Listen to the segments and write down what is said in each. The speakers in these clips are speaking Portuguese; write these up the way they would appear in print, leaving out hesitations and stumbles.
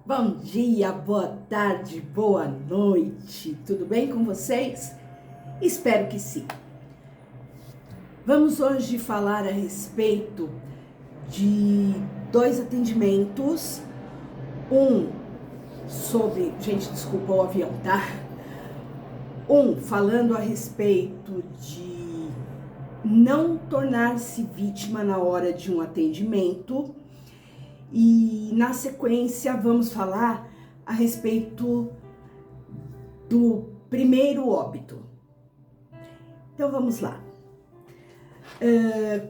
Bom dia, boa tarde, boa noite. Tudo bem com vocês? Espero que sim. Vamos hoje falar a respeito de dois atendimentos. Um sobre... Gente, desculpa o avião, tá? Um falando a respeito de não tornar-se vítima na hora de um atendimento. E na sequência vamos falar a respeito do primeiro óbito. Então vamos lá.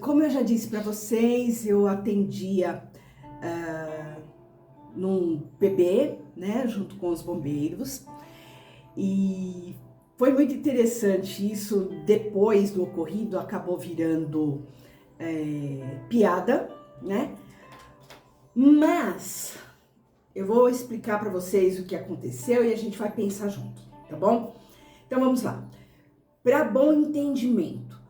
Como eu já disse para vocês, eu atendia num PB, né, junto com os bombeiros, e foi muito interessante isso. Depois do ocorrido acabou virando piada, né? Mas eu vou explicar para vocês o que aconteceu e a gente vai pensar junto, tá bom? Então vamos lá. Para bom entendimento,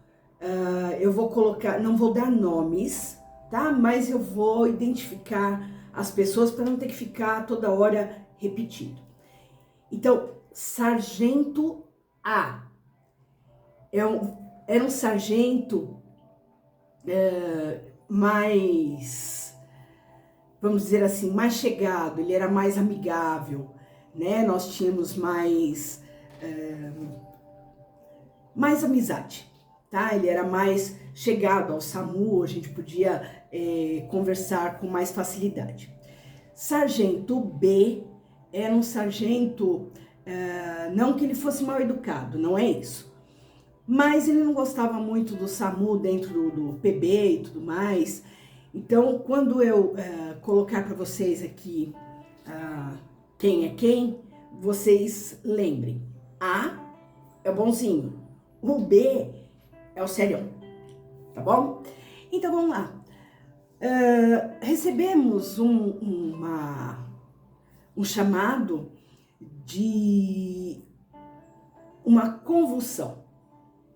eu vou colocar, não vou dar nomes, tá? Mas eu vou identificar as pessoas para não ter que ficar toda hora repetindo. Então, Sargento A era um sargento mais, vamos dizer assim, mais chegado, ele era mais amigável, né? Nós tínhamos mais amizade, tá? Ele era mais chegado ao SAMU, a gente podia conversar com mais facilidade. Sargento B era um sargento, não que ele fosse mal educado, não é isso, mas ele não gostava muito do SAMU dentro do PB e tudo mais. Então, quando eu colocar para vocês aqui quem é quem, vocês lembrem. A é o bonzinho, o B é o serião, tá bom? Então, vamos lá. Recebemos um chamado de uma convulsão.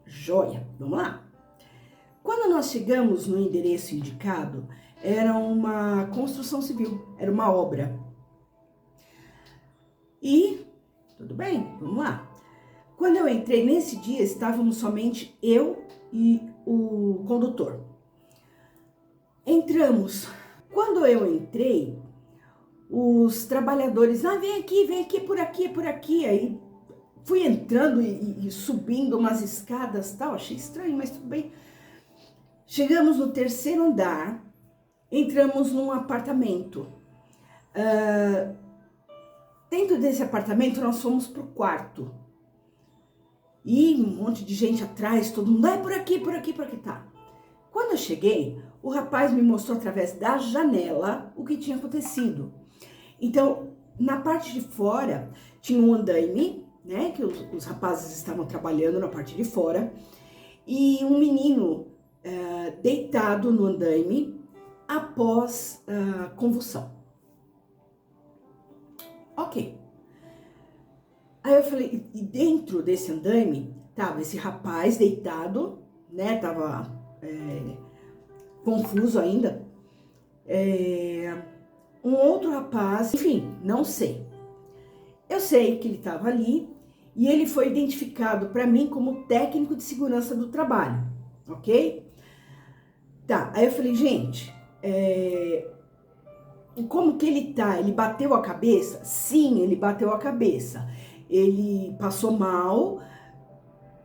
Joia, vamos lá. Quando nós chegamos no endereço indicado, era uma construção civil, era uma obra. E, tudo bem, vamos lá. Quando eu entrei nesse dia, estávamos somente eu e o condutor. Entramos. Quando eu entrei, os trabalhadores, vem aqui, por aqui. Aí fui entrando e subindo umas escadas, tal, achei estranho, mas tudo bem. Chegamos no terceiro andar, entramos num apartamento. Dentro desse apartamento, nós fomos pro quarto. E um monte de gente atrás, todo mundo, por aqui, tá. Quando eu cheguei, o rapaz me mostrou através da janela o que tinha acontecido. Então, na parte de fora, tinha um andaime, né, que os rapazes estavam trabalhando na parte de fora, e um menino deitado no andaime após convulsão. Ok. Aí eu falei, e dentro desse andaime tava esse rapaz deitado, né, tava confuso ainda, um outro rapaz, enfim, não sei. Eu sei que ele tava ali e ele foi identificado para mim como técnico de segurança do trabalho, ok? Tá, aí eu falei, gente, como que ele tá? Ele bateu a cabeça? Sim, ele bateu a cabeça. Ele passou mal.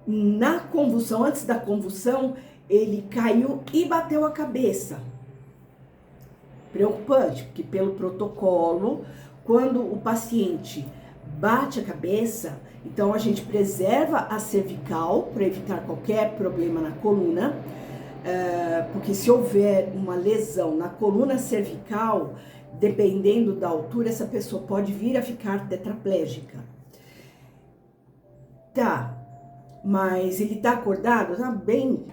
Na convulsão, antes da convulsão, ele caiu e bateu a cabeça. Preocupante, porque pelo protocolo, quando o paciente bate a cabeça, então a gente preserva a cervical para evitar qualquer problema na coluna, porque se houver uma lesão na coluna cervical, dependendo da altura, essa pessoa pode vir a ficar tetraplégica. Tá, mas ele tá acordado, tá bem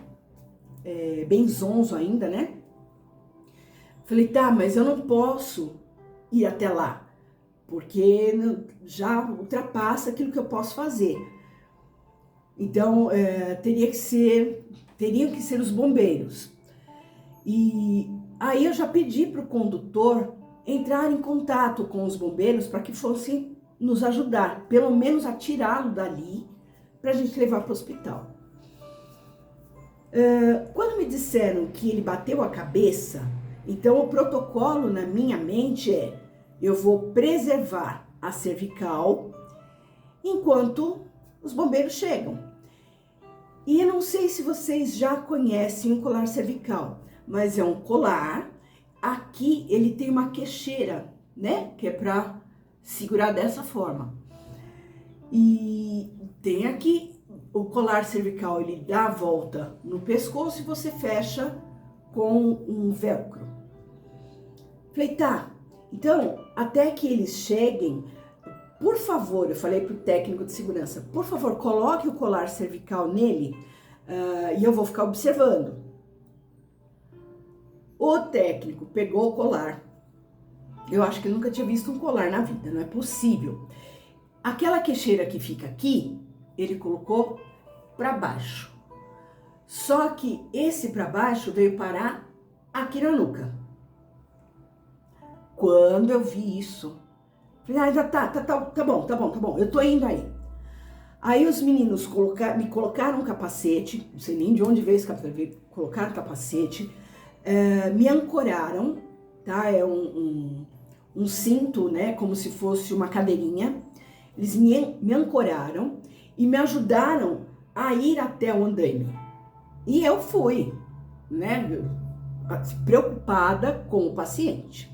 zonzo ainda, né? Falei, tá, mas eu não posso ir até lá, porque já ultrapassa aquilo que eu posso fazer. Então, teriam que ser os bombeiros. E aí eu já pedi pro condutor entrar em contato com os bombeiros para que fossem nos ajudar, pelo menos a tirá-lo dali, para a gente levar para o hospital. Quando me disseram que ele bateu a cabeça, então o protocolo na minha mente é: eu vou preservar a cervical enquanto os bombeiros chegam. E eu não sei se vocês já conhecem o colar cervical, mas é um colar. Aqui ele tem uma queixeira, né? Que é para segurar dessa forma. E tem aqui o colar cervical, ele dá a volta no pescoço e você fecha com um velcro. Falei, tá. Então, até que eles cheguem, por favor, eu falei pro técnico de segurança, por favor, coloque o colar cervical nele e eu vou ficar observando. O técnico pegou o colar. Eu acho que ele nunca tinha visto um colar na vida, não é possível. Aquela queixeira que fica aqui, ele colocou para baixo. Só que esse para baixo veio parar aqui na nuca. Quando eu vi isso, falei, já tá bom, eu tô indo aí. Aí os meninos me colocaram um capacete, não sei nem de onde veio esse capacete, colocaram um capacete, me ancoraram, tá? É um cinto, né? Como se fosse uma cadeirinha. Eles me ancoraram e me ajudaram a ir até o andaime. E eu fui, né? Preocupada com o paciente.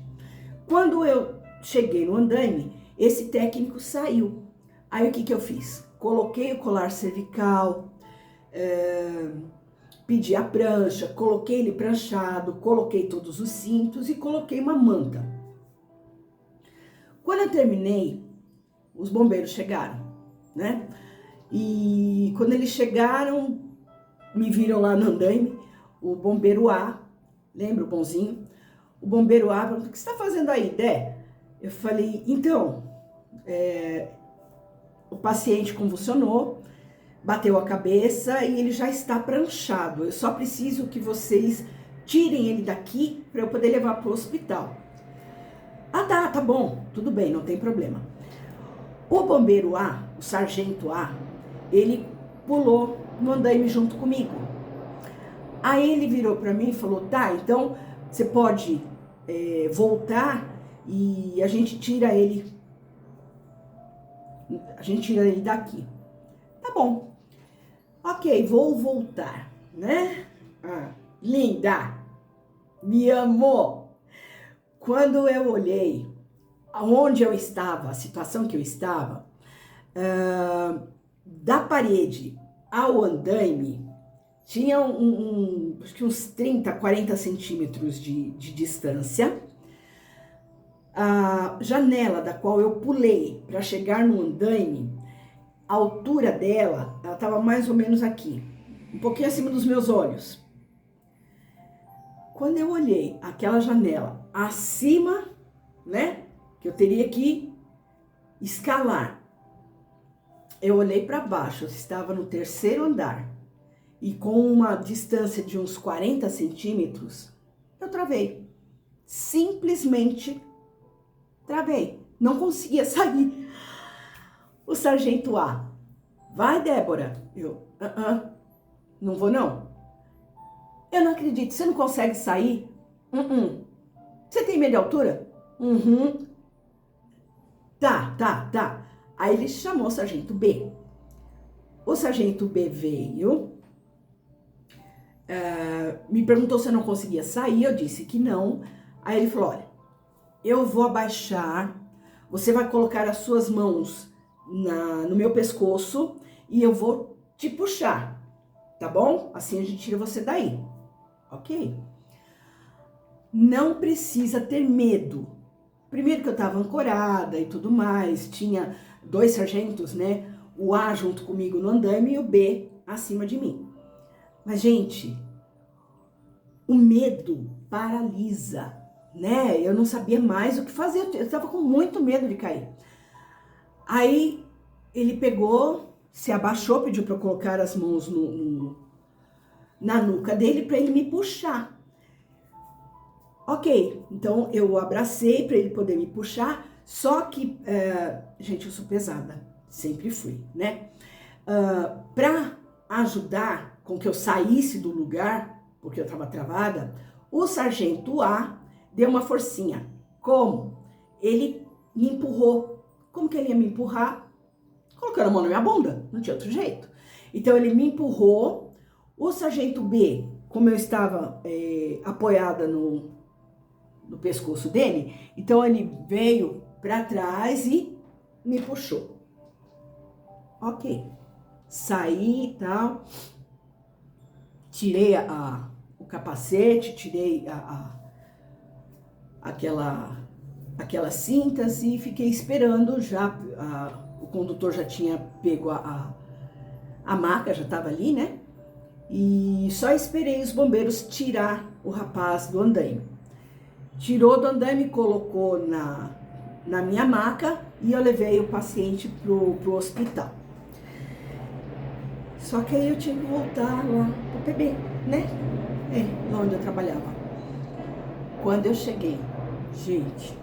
Quando eu cheguei no andaime, esse técnico saiu. Aí o que eu fiz? Coloquei o colar cervical, pedi a prancha, coloquei ele pranchado, coloquei todos os cintos e coloquei uma manta. Quando eu terminei, os bombeiros chegaram, né? E quando eles chegaram, me viram lá no andaime, o bombeiro A, lembra o bonzinho? O bombeiro A falou, o que você está fazendo aí, Dé? Eu falei, então, o paciente convulsionou, bateu a cabeça e ele já está pranchado. Eu só preciso que vocês tirem ele daqui para eu poder levar para o hospital. Ah, tá bom, tudo bem, não tem problema. O bombeiro A, o sargento A, ele pulou no andaime junto comigo. Aí ele virou para mim e falou, tá, então você pode voltar e a gente tira ele daqui. Tá bom. Ok, vou voltar, né? Linda, me amou. Quando eu olhei aonde eu estava, a situação que eu estava, da parede ao andaime, tinha acho que uns 30, 40 centímetros de distância. A janela da qual eu pulei para chegar no andaime, a altura dela, ela estava mais ou menos aqui, um pouquinho acima dos meus olhos. Quando eu olhei aquela janela acima, né, que eu teria que escalar, eu olhei para baixo, eu estava no 3º andar, e com uma distância de uns 40 centímetros, eu travei. Simplesmente travei. Não conseguia sair. O sargento A, vai, Débora. Eu, não vou não. Eu não acredito, você não consegue sair? Você tem medo de altura? Tá. Aí ele chamou o sargento B. O sargento B veio, me perguntou se eu não conseguia sair, eu disse que não. Aí ele falou, olha, eu vou abaixar, você vai colocar as suas mãos no meu pescoço e eu vou te puxar, tá bom? Assim a gente tira você daí, ok? Não precisa ter medo. Primeiro que eu tava ancorada e tudo mais, tinha 2 sargentos, né? O A junto comigo no andaime e o B acima de mim. Mas, gente, o medo paralisa, né? Eu não sabia mais o que fazer, eu tava com muito medo de cair. Aí ele pegou, se abaixou, pediu para eu colocar as mãos na nuca dele para ele me puxar. Ok, então eu abracei para ele poder me puxar, só que, gente, eu sou pesada, sempre fui, né? Para ajudar com que eu saísse do lugar, porque eu estava travada, o sargento A deu uma forcinha. Como? Ele me empurrou. Como que ele ia me empurrar? Colocando a mão na minha bunda, não tinha outro jeito. Então ele me empurrou, o sargento B, como eu estava apoiada no pescoço dele, então ele veio para trás e me puxou. Ok, saí e tal, tirei o capacete, tirei aquelas cintas e fiquei esperando já, o condutor já tinha pego a maca, já estava ali, né? E só esperei os bombeiros tirar o rapaz do andaime. Tirou do andaime, colocou na minha maca e eu levei o paciente pro hospital. Só que aí eu tinha que voltar lá pro PB, né? Lá onde eu trabalhava. Quando eu cheguei, gente,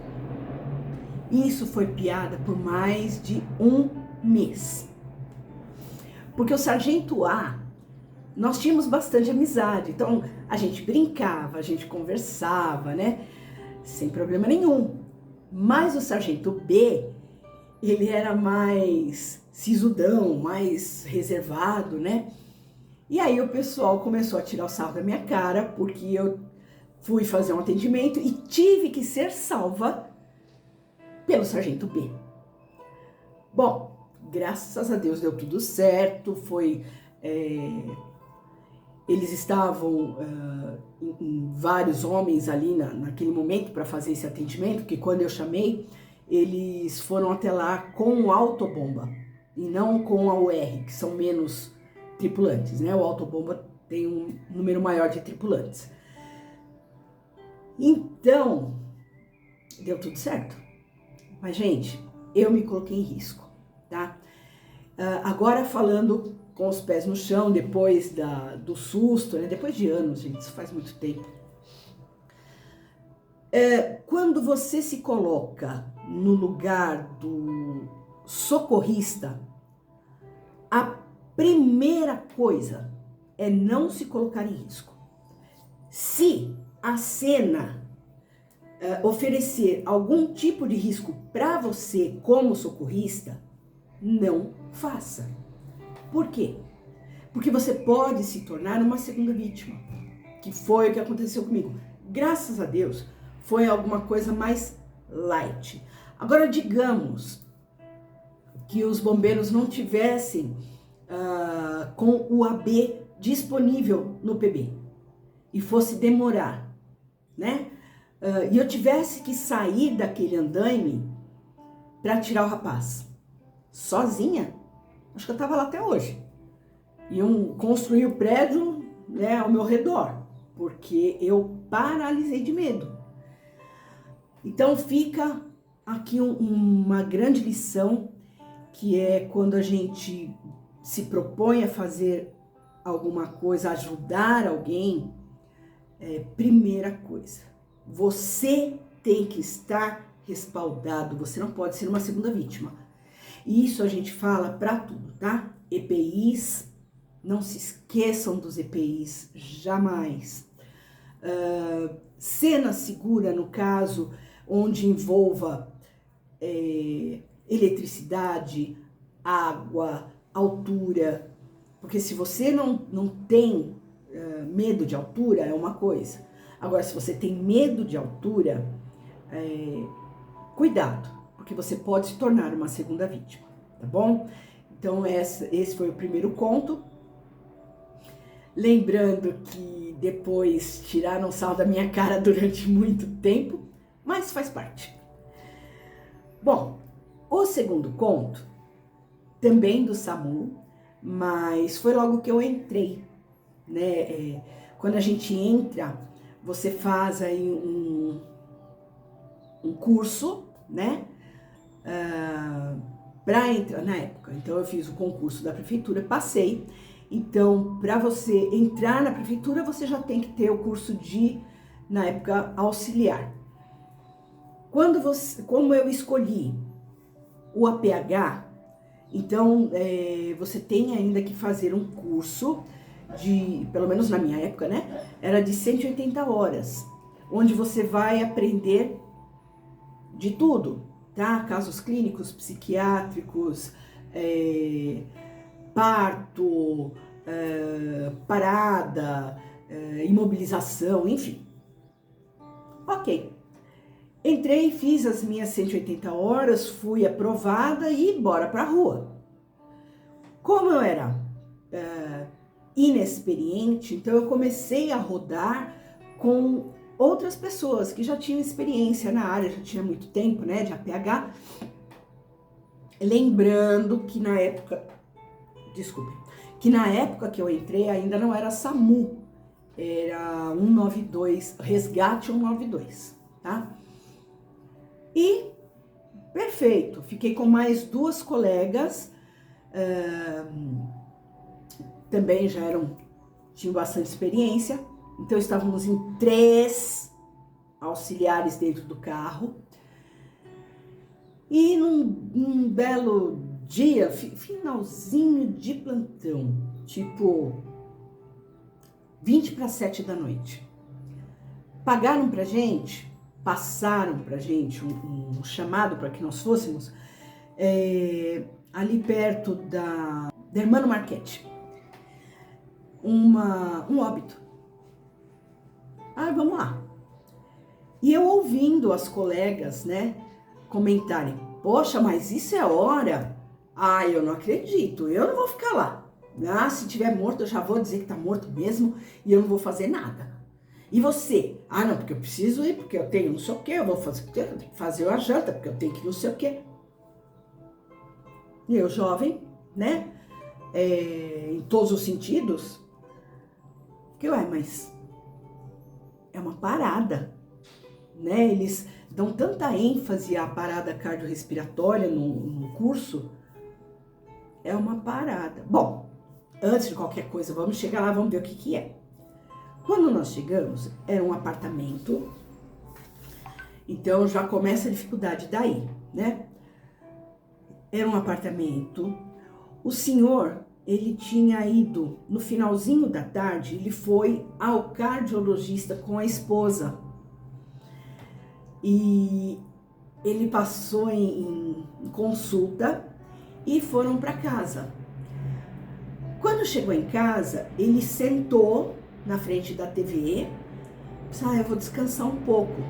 isso foi piada por mais de um mês. Porque o sargento A, nós tínhamos bastante amizade, então a gente brincava, a gente conversava, né? Sem problema nenhum. Mas o sargento B, ele era mais sisudão, mais reservado, né? E aí o pessoal começou a tirar o sarro da minha cara, porque eu fui fazer um atendimento e tive que ser salva pelo sargento B. Bom, graças a Deus deu tudo certo, eles estavam em vários homens ali naquele momento para fazer esse atendimento, porque quando eu chamei, eles foram até lá com autobomba e não com a UR, que são menos tripulantes, né? O autobomba tem um número maior de tripulantes. Então, deu tudo certo. Mas, gente, eu me coloquei em risco, tá? Agora falando com os pés no chão, depois do susto, né? Depois de anos, gente, isso faz muito tempo. Quando você se coloca no lugar do socorrista, a primeira coisa é não se colocar em risco. Se a cena oferecer algum tipo de risco para você como socorrista, não faça. Por quê? Porque você pode se tornar uma segunda vítima, que foi o que aconteceu comigo. Graças a Deus, foi alguma coisa mais light. Agora, digamos que os bombeiros não tivessem com o AB disponível no PB e fosse demorar, né? E eu tivesse que sair daquele andaime para tirar o rapaz sozinha, acho que eu estava lá até hoje. Iam construir o prédio, né, ao meu redor, porque eu paralisei de medo. Então fica aqui uma grande lição, que é quando a gente se propõe a fazer alguma coisa, ajudar alguém, primeira coisa, você tem que estar respaldado, você não pode ser uma segunda vítima. E isso a gente fala para tudo, tá? EPIs, não se esqueçam dos EPIs, jamais. Cena segura, no caso, onde envolva eletricidade, água, altura, porque se você não tem medo de altura, é uma coisa. Agora, se você tem medo de altura, cuidado, porque você pode se tornar uma segunda vítima, tá bom? Então, esse foi o primeiro conto. Lembrando que depois tiraram sarro da minha cara durante muito tempo, mas faz parte. Bom, o segundo conto, também do SAMU, mas foi logo que eu entrei, né? Quando a gente entra, você faz aí um curso, né? Para entrar na época. Então eu fiz o concurso da prefeitura, passei. Então, para você entrar na prefeitura, você já tem que ter o curso de na época auxiliar. Como eu escolhi o APH, então você tem ainda que fazer um curso pelo menos na minha época, né? Era de 180 horas, onde você vai aprender de tudo, tá? Casos clínicos, psiquiátricos, parto, parada, imobilização, enfim. Ok. Entrei, fiz as minhas 180 horas, fui aprovada e bora pra rua. Como eu era inexperiente, então eu comecei a rodar com outras pessoas que já tinham experiência na área, já tinha muito tempo, né, de APH. Lembrando que na época, que na época que eu entrei ainda não era SAMU, era 192, resgate 192, tá? E perfeito, fiquei com mais duas colegas, também tinham bastante experiência, então estávamos em 3 auxiliares dentro do carro. E num belo dia, finalzinho de plantão, tipo 20 para 7 da noite, passaram pra gente um chamado para que nós fôssemos ali perto da Hermano Marchetti, um óbito. Vamos lá. E eu ouvindo as colegas, né, comentarem, poxa, mas isso é hora? Eu não acredito, eu não vou ficar lá. Se tiver morto, eu já vou dizer que tá morto mesmo e eu não vou fazer nada. E você? Não, porque eu preciso ir, porque eu tenho não sei o quê, eu vou fazer, porque eu tenho que fazer a janta, porque eu tenho que não sei o quê. E eu, jovem, né, em todos os sentidos, mas é uma parada, né? Eles dão tanta ênfase à parada cardiorrespiratória no curso, é uma parada. Bom, antes de qualquer coisa, vamos chegar lá, vamos ver o que é. Quando nós chegamos, era um apartamento, então já começa a dificuldade daí, né? Era um apartamento, o senhor, ele tinha ido, no finalzinho da tarde, ele foi ao cardiologista com a esposa. E ele passou em consulta e foram para casa. Quando chegou em casa, ele sentou na frente da TV, disse, eu vou descansar um pouco.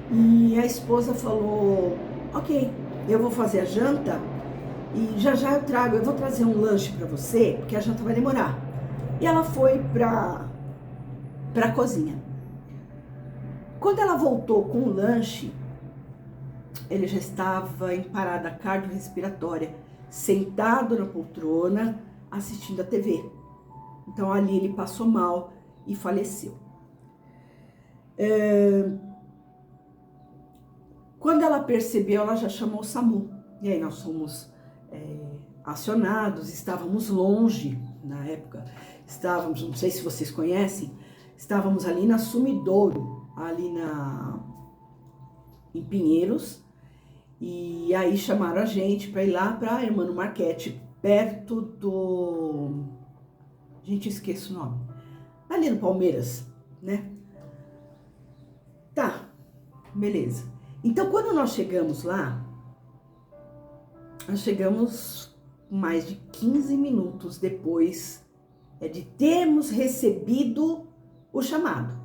E a esposa falou, ok, eu vou fazer a janta e já eu vou trazer um lanche para você, porque a janta vai demorar. E ela foi para a cozinha. Quando ela voltou com o lanche, ele já estava em parada cardiorrespiratória, sentado na poltrona, assistindo a TV. Então ali ele passou mal e faleceu. Quando ela percebeu, ela já chamou o SAMU. E aí nós fomos acionados, estávamos longe na época. Estávamos, não sei se vocês conhecem, estávamos ali na Sumidouro, ali em Pinheiros. E aí chamaram a gente para ir lá para Hermano Marchetti, perto do... Gente, esqueço o nome. Ali no Palmeiras, né? Tá, beleza. Então, quando nós chegamos lá, nós chegamos mais de 15 minutos depois de termos recebido o chamado.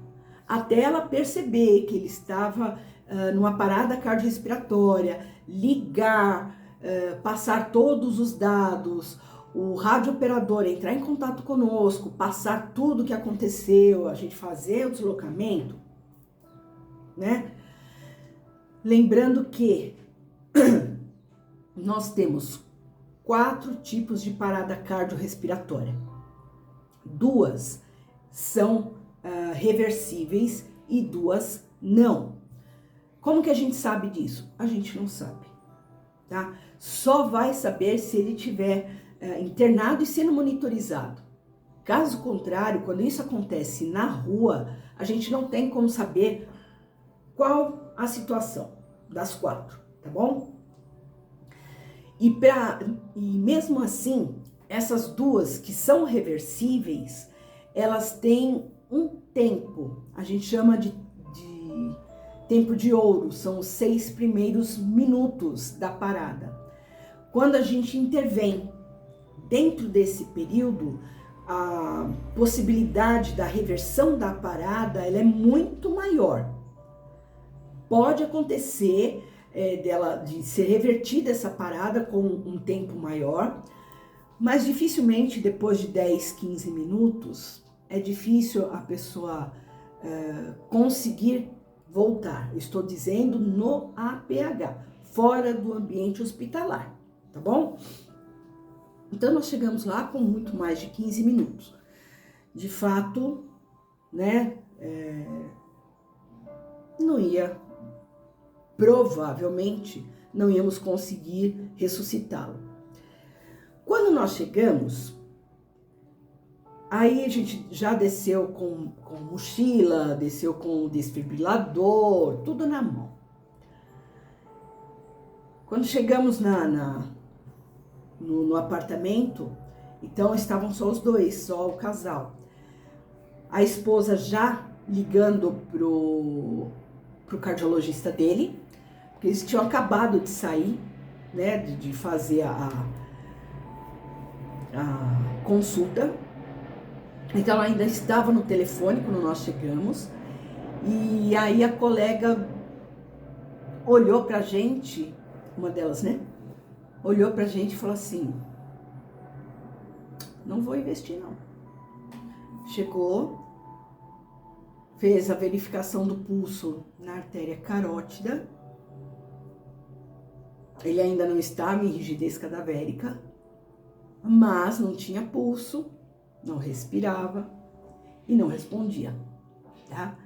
Até ela perceber que ele estava numa parada cardiorrespiratória, ligar, passar todos os dados, o radiooperador entrar em contato conosco, passar tudo o que aconteceu, a gente fazer o deslocamento, né? Lembrando que nós temos 4 tipos de parada cardiorrespiratória. 2 são reversíveis e 2 não. Como que a gente sabe disso? A gente não sabe, tá? Só vai saber se ele tiver internado e sendo monitorizado. Caso contrário, quando isso acontece na rua, a gente não tem como saber qual a situação das 4, tá bom? E mesmo assim, essas 2 que são reversíveis, elas têm um tempo, a gente chama de tempo de ouro, são os 6 primeiros minutos da parada. Quando a gente intervém dentro desse período, a possibilidade da reversão da parada ela é muito maior. Pode acontecer de ser revertida essa parada com um tempo maior, mas dificilmente depois de 10, 15 minutos é difícil a pessoa conseguir voltar. Eu estou dizendo no APH, fora do ambiente hospitalar, tá bom? Então nós chegamos lá com muito mais de 15 minutos. De fato, né, provavelmente não íamos conseguir ressuscitá-lo. Quando nós chegamos, aí a gente já desceu com mochila, desceu com desfibrilador, tudo na mão. Quando chegamos no apartamento, então estavam só os 2, só o casal. A esposa já ligando pro cardiologista dele, porque eles tinham acabado de sair, né, de fazer a consulta. Então ela ainda estava no telefone quando nós chegamos. E aí a colega olhou pra gente, uma delas, né? Olhou pra gente e falou assim: não vou investir não. Chegou, fez a verificação do pulso na artéria carótida. Ele ainda não estava em rigidez cadavérica, mas não tinha pulso, não respirava e não respondia, tá?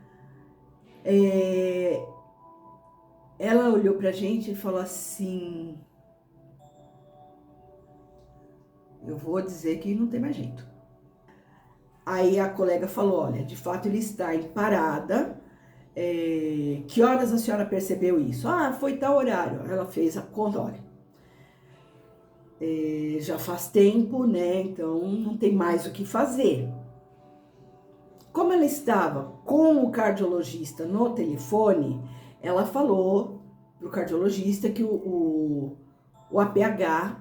Ela olhou pra gente e falou assim: eu vou dizer que não tem mais jeito. Aí a colega falou: olha, de fato ele está em parada. Que horas a senhora percebeu isso? Ah, foi tal horário. Ela fez a conta, olha. Já faz tempo, né? Então não tem mais o que fazer. Como ela estava com o cardiologista no telefone, ela falou pro cardiologista que o APH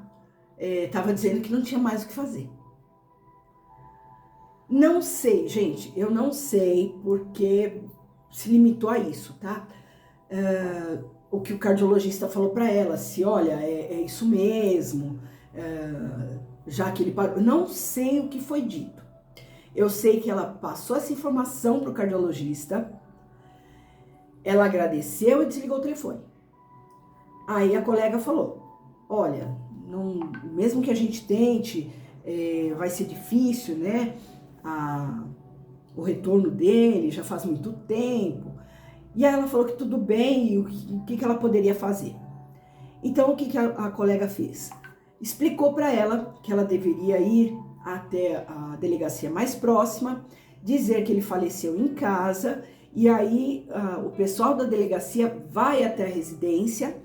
estava dizendo que não tinha mais o que fazer. Não sei, gente, eu não sei porque se limitou a isso, tá? O que o cardiologista falou para ela, se olha, é isso mesmo, já que ele parou. Não sei o que foi dito. Eu sei que ela passou essa informação pro cardiologista, ela agradeceu e desligou o telefone. Aí a colega falou: olha, mesmo que a gente tente, vai ser difícil, né? O retorno dele já faz muito tempo. E aí ela falou que tudo bem e o que ela poderia fazer. Então o que a colega fez? Explicou para ela que ela deveria ir até a delegacia mais próxima, dizer que ele faleceu em casa, e aí o pessoal da delegacia vai até a residência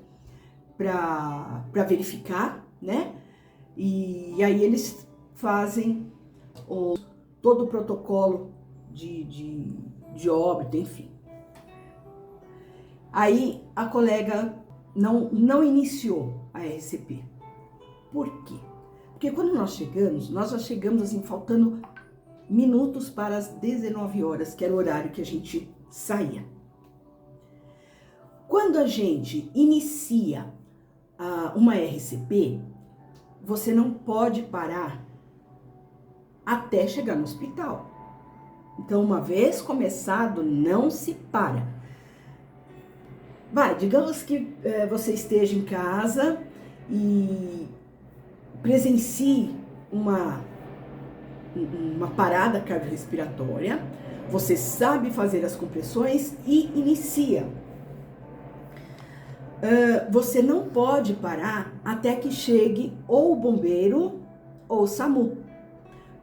para verificar, né? E aí eles fazem todo o protocolo de óbito, enfim. Aí a colega não iniciou a RCP. Por quê? Porque quando nós já chegamos assim, faltando minutos para as 19 horas, que era o horário que a gente saía. Quando a gente inicia uma RCP, você não pode parar até chegar no hospital. Então, uma vez começado, não se para. Digamos que você esteja em casa e presencie uma parada cardiorrespiratória, você sabe fazer as compressões e inicia. Você não pode parar até que chegue ou o bombeiro ou o SAMU.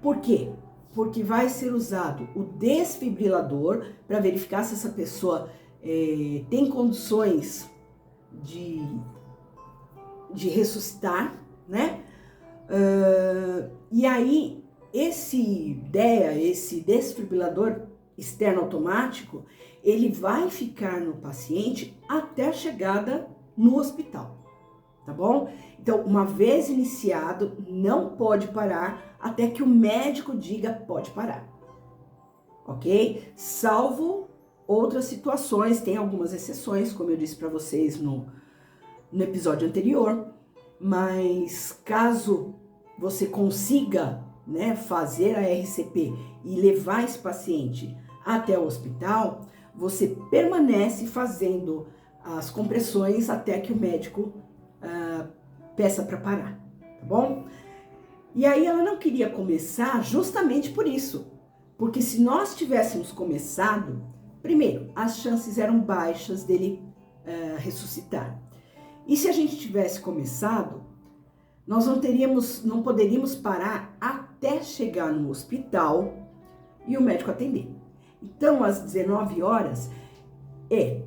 Por quê? porque vai ser usado o desfibrilador para verificar se essa pessoa tem condições de ressuscitar, né? E aí, esse desfibrilador externo automático, ele vai ficar no paciente até a chegada no hospital, tá bom? Então, uma vez iniciado, não pode parar até que o médico diga pode parar, ok? Salvo outras situações, tem algumas exceções, como eu disse para vocês no episódio anterior, mas caso você consiga, né, fazer a RCP e levar esse paciente até o hospital, você permanece fazendo as compressões até que o médico peça para parar, tá bom? E aí ela não queria começar justamente por isso, porque se nós tivéssemos começado, primeiro, as chances eram baixas dele ressuscitar. E se a gente tivesse começado, nós não poderíamos parar até chegar no hospital e o médico atender. Então, às 19 horas,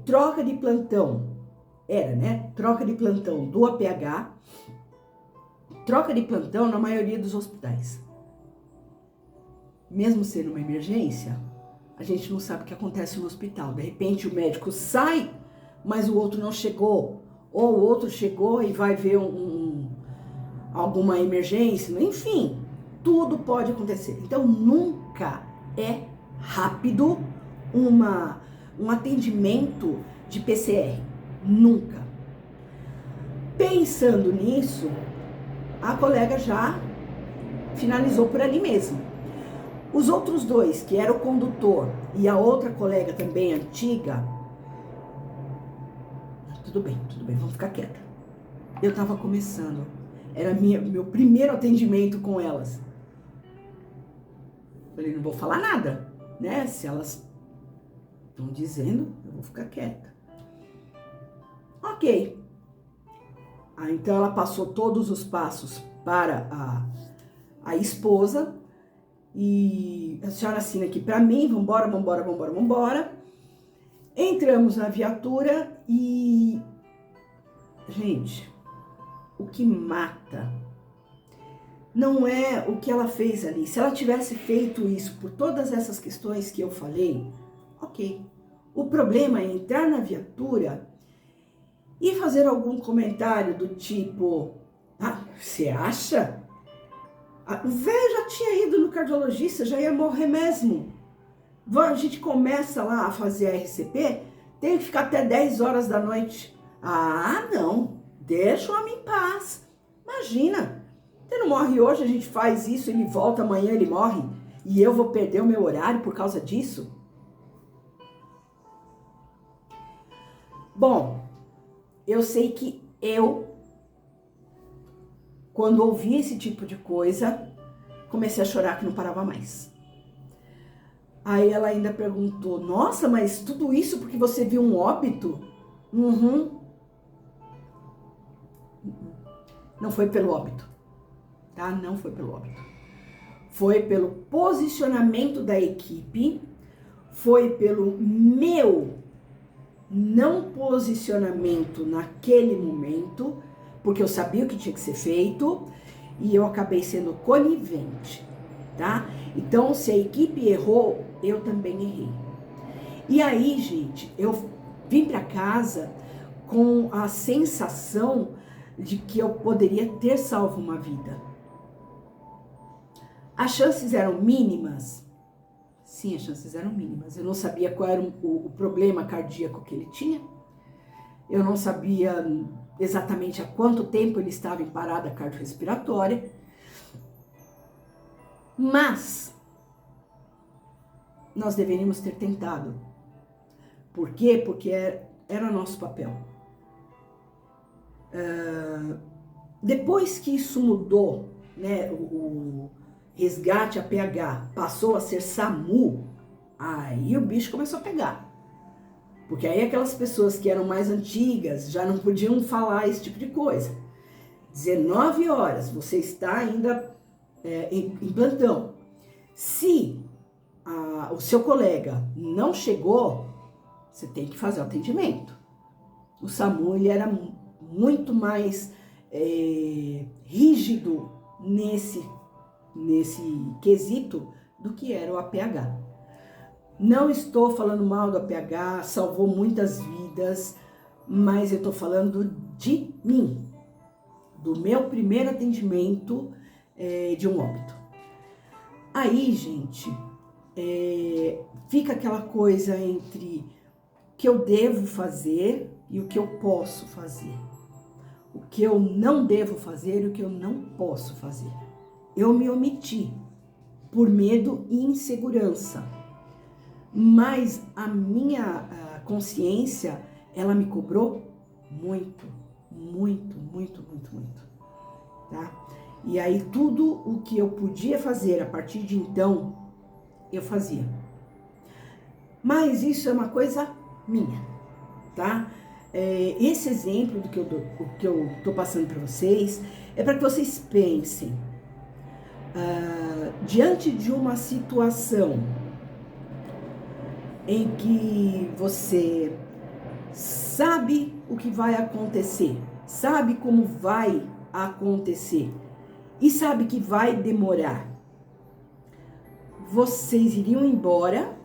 troca de plantão, troca de plantão do APH, troca de plantão na maioria dos hospitais. Mesmo sendo uma emergência, a gente não sabe o que acontece no hospital. De repente, o médico sai, mas o outro não chegou. Ou o outro chegou e vai ver alguma emergência. Enfim, tudo pode acontecer. Então, nunca é rápido um atendimento de PCR. Nunca. Pensando nisso, a colega já finalizou por ali mesmo. Os outros dois, que era o condutor e a outra colega também antiga, tudo bem, vamos ficar quieta. Eu estava começando, era meu primeiro atendimento com elas. Falei, não vou falar nada, né? Se elas estão dizendo, eu vou ficar quieta. Ok. Então ela passou todos os passos para a esposa e a senhora assina aqui para mim, vambora. Entramos na viatura e, gente, o que mata não é o que ela fez ali. Se ela tivesse feito isso por todas essas questões que eu falei, ok. O problema é entrar na viatura e fazer algum comentário do tipo, você acha? O velho já tinha ido no cardiologista, já ia morrer mesmo. A gente começa lá a fazer a RCP, tem que ficar até 10 horas da noite. Não, deixa o homem em paz. Imagina, você não morre hoje, a gente faz isso, ele volta amanhã, ele morre, e eu vou perder o meu horário por causa disso? Bom, eu sei que quando ouvi esse tipo de coisa, comecei a chorar que não parava mais. Aí ela ainda perguntou, nossa, mas tudo isso porque você viu um óbito? Não foi pelo óbito, tá? Não foi pelo óbito. Foi pelo posicionamento da equipe, foi pelo meu não posicionamento naquele momento, porque eu sabia o que tinha que ser feito e eu acabei sendo conivente, tá? Então, se a equipe errou, eu também errei. E aí, gente, eu vim para casa com a sensação de que eu poderia ter salvo uma vida. As chances eram mínimas? Sim, as chances eram mínimas. Eu não sabia qual era o problema cardíaco que ele tinha. Eu não sabia exatamente há quanto tempo ele estava em parada cardiorrespiratória. Mas nós deveríamos ter tentado. Por quê? Porque era nosso papel. Depois que isso mudou, né, o resgate APH passou a ser SAMU, aí o bicho começou a pegar. Porque aí aquelas pessoas que eram mais antigas já não podiam falar esse tipo de coisa. 19 horas, você está ainda em plantão. Se o seu colega não chegou, você tem que fazer o atendimento. O SAMU ele era muito mais rígido nesse quesito do que era o APH. Não estou falando mal do APH, salvou muitas vidas, mas eu estou falando de mim, do meu primeiro atendimento de um óbito. Aí, gente, fica aquela coisa entre o que eu devo fazer e o que eu posso fazer. O que eu não devo fazer e o que eu não posso fazer. Eu me omiti por medo e insegurança. Mas a minha consciência, ela me cobrou muito, muito, muito, muito, muito, tá? E aí tudo o que eu podia fazer a partir de então, eu fazia. Mas isso é uma coisa minha, tá? Esse exemplo do que eu tô passando para vocês é para que vocês pensem diante de uma situação em que você sabe o que vai acontecer, sabe como vai acontecer e sabe que vai demorar. Vocês iriam embora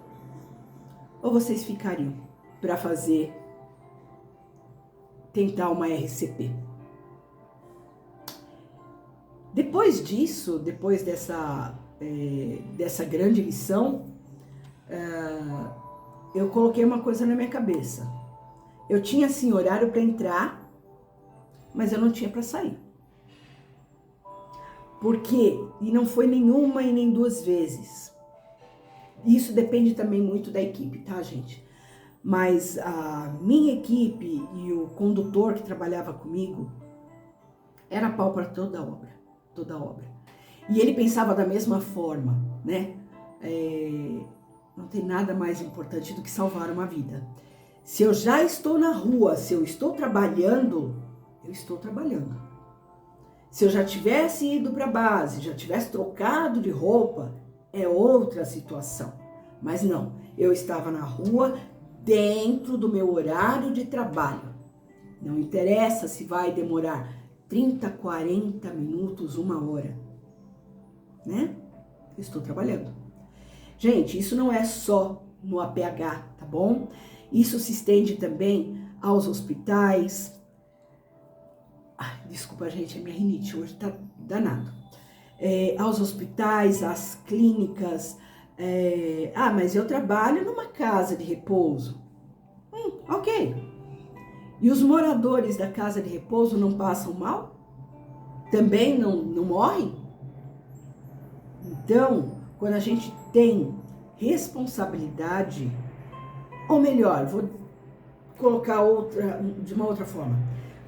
ou vocês ficariam para tentar uma RCP? Depois disso, depois dessa grande lição, eu coloquei uma coisa na minha cabeça. Eu tinha, sim, horário para entrar, mas eu não tinha para sair. Por quê? E não foi nenhuma e nem duas vezes. Isso depende também muito da equipe, tá, gente? Mas a minha equipe e o condutor que trabalhava comigo era pau para toda obra. E ele pensava da mesma forma, né? Não tem nada mais importante do que salvar uma vida. Se eu já estou na rua, se eu estou trabalhando, eu estou trabalhando. Se eu já tivesse ido para a base, já tivesse trocado de roupa, é outra situação. Mas não, eu estava na rua dentro do meu horário de trabalho. Não interessa se vai demorar 30, 40 minutos, 1 hora, né? Eu estou trabalhando. Gente, isso não é só no APH, tá bom? Isso se estende também aos hospitais. Desculpa, gente, a minha rinite hoje tá danado. Aos hospitais, às clínicas. Mas eu trabalho numa casa de repouso. Ok. E os moradores da casa de repouso não passam mal? Também não morrem? Então, quando a gente tem responsabilidade, ou melhor, vou colocar de uma outra forma.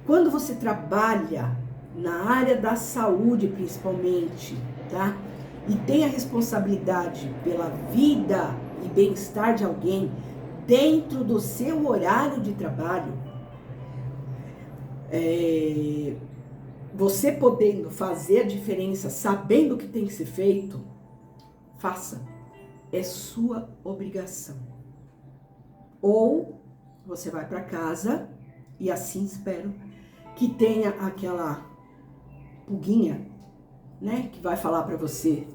Quando você trabalha na área da saúde, principalmente, tá? E tem a responsabilidade pela vida e bem-estar de alguém dentro do seu horário de trabalho, você podendo fazer a diferença, sabendo o que tem que ser feito, faça. É sua obrigação. Ou você vai para casa e assim espero que tenha aquela pulguinha, né, que vai falar para você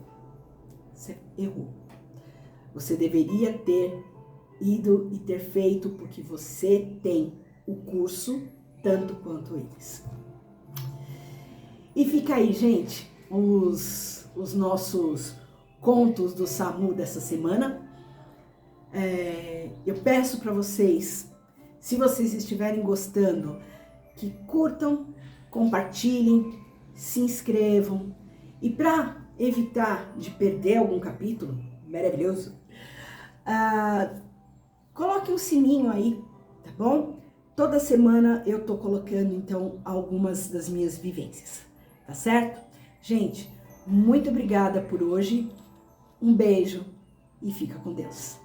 errou. Você deveria ter ido e ter feito porque você tem o curso tanto quanto eles. E fica aí, gente, os nossos contos do SAMU dessa semana. Eu peço para vocês, se vocês estiverem gostando, que curtam, compartilhem, se inscrevam. E para evitar de perder algum capítulo maravilhoso, coloque um sininho aí, tá bom? Toda semana eu tô colocando, então, algumas das minhas vivências, tá certo? Gente, muito obrigada por hoje, um beijo e fica com Deus.